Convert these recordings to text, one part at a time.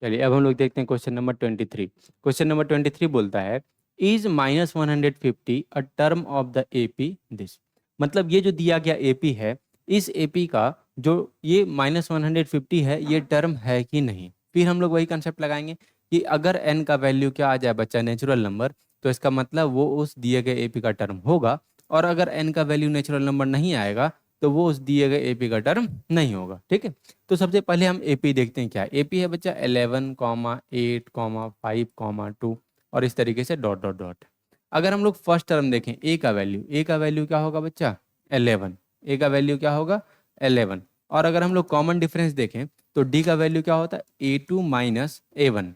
चलिए अब हम लोग देखते हैं क्वेश्चन नंबर 23। क्वेश्चन नंबर 23 बोलता है is -150 a term of the AP this. मतलब ये जो दिया गया एपी है, इस एपी का जो ये -150 है, ये टर्म है कि नहीं। फिर हम लोग वही कंसेप्ट लगाएंगे कि अगर एन का वैल्यू क्या आ जाए बच्चा, नेचुरल नंबर, तो इसका मतलब वो उस दिए गए एपी का टर्म होगा। और अगर एन का वैल्यू नेचुरल नंबर नहीं आएगा तो वो उस दिए गए एपी का टर्म नहीं होगा। ठीक है, तो सबसे पहले हम एपी देखते हैं। क्या एपी है बच्चा? 11,8,5,2 और इस तरीके से डॉट डॉट डॉट। अगर हम लोग फर्स्ट टर्म देखें, ए का वैल्यू, ए का वैल्यू क्या होगा बच्चा? 11। ए का वैल्यू क्या होगा? 11। और अगर हम लोग कॉमन डिफरेंस देखें तो डी का वैल्यू क्या होता है? A2 minus A1।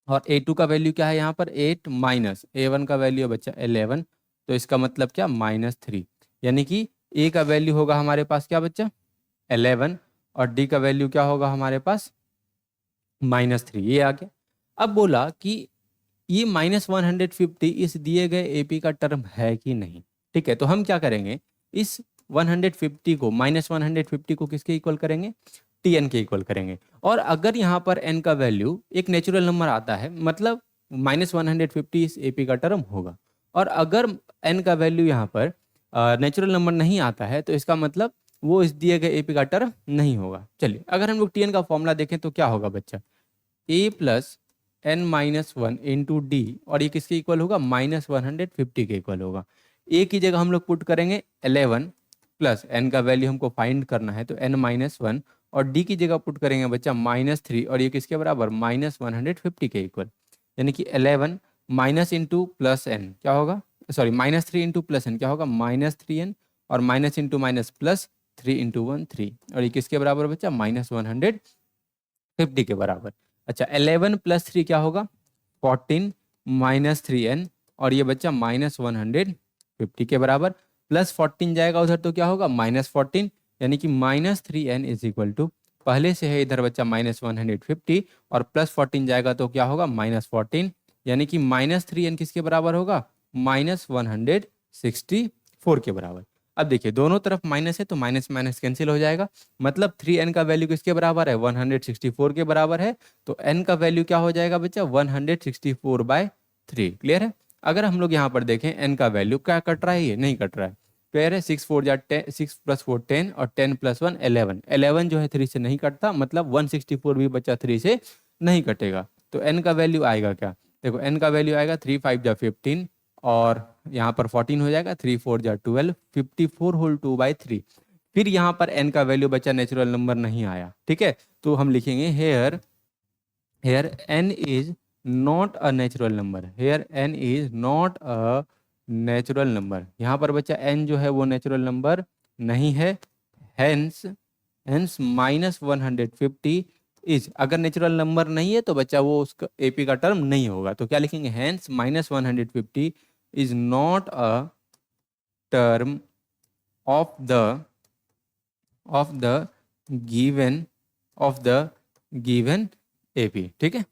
और A2 का वैल्यू क्या है यहाँ पर? 8 माइनस A1 का वैल्यू है बच्चा 11। तो इसका मतलब क्या? -3। यानी कि ए का वैल्यू होगा हमारे पास क्या बच्चा? 11। और डी का वैल्यू क्या होगा हमारे पास? -3। ये आ गया। अब बोला कि ये -150 इस दिए गए एपी का टर्म है कि नहीं। ठीक है, तो हम क्या करेंगे, इस 150 को, -150 को किसके इक्वल करेंगे? टीएन के इक्वल करेंगे। और अगर यहाँ पर एन का वैल्यू एक नेचुरल नंबर आता है, मतलब -150 इस एपी का टर्म होगा। और अगर एन का वैल्यू यहाँ पर नेचुरल नंबर नहीं आता है तो इसका मतलब वो इस दिए गए एपी का टर्म नहीं होगा। चलिए अगर हम लोग टीएन का फॉर्मूला देखें तो क्या होगा बच्चा? A plus N minus one into D, और ये किसके इक्वल होगा? -150 के इक्वल होगा। ए की जगह हम लोग पुट करेंगे 11 प्लस एन का वैल्यू हमको फाइंड करना है तो n-1, और डी की जगह पुट करेंगे बच्चा -3, और ये किसके बराबर? -150 के इक्वल। यानी कि 11 माइनस इंटू प्लस एन क्या होगा? सॉरी, -3 इंटू प्लस एन क्या होगा? -3n, और minus into minus plus 3 into 1 3, और ये किसके बराबर बच्चा? -150 के बराबर। अच्छा, 11 प्लस 3 क्या होगा? 14 माइनस 3n, और ये बच्चा -150 के बराबर। प्लस 14 जाएगा उधर तो क्या होगा? -14, यानी कि -3n इज इक्वल टू, पहले से है इधर बच्चा -150, और प्लस 14 जाएगा तो क्या होगा? -14, यानी कि -3n किसके बराबर होगा? -164 के बराबर। अब देखिए दोनों तरफ माइनस है तो माइनस माइनस कैंसिल हो जाएगा। मतलब 3n का वैल्यू किसके बराबर है? 164 के बराबर है। तो n का वैल्यू क्या हो जाएगा बच्चा? 164/3। क्लियर है? अगर हम लोग यहाँ पर देखें n का वैल्यू क्या कट रहा है? ये नहीं कट रहा है। क्लियर है? 6 4 जा 10, 6 + 4 10, और 10 + 1 11। 11 जो है 3 से नहीं कटता, मतलब 164 भी बच्चा 3 से नहीं कटेगा। तो n का वैल्यू आएगा क्या? देखो n का वैल्यू आएगा 3 5 जा 15, और यहाँ पर 14 हो जाएगा, 3 4 जा 12, 54 होल 2/3। फिर यहाँ पर n का वैल्यू बच्चा नेचुरल नंबर नहीं आया। ठीक है, तो हम लिखेंगे here here n is not a natural number. Here n is not a natural number. यहाँ पर बच्चा n जो है वो नेचुरल नंबर नहीं है। हेंस हेंस -150 इज, अगर नेचुरल नंबर नहीं है तो बच्चा वो उसका एपी का टर्म नहीं होगा। तो क्या लिखेंगे? Hence -150 is not a term of the given of the given AP. ठीक है,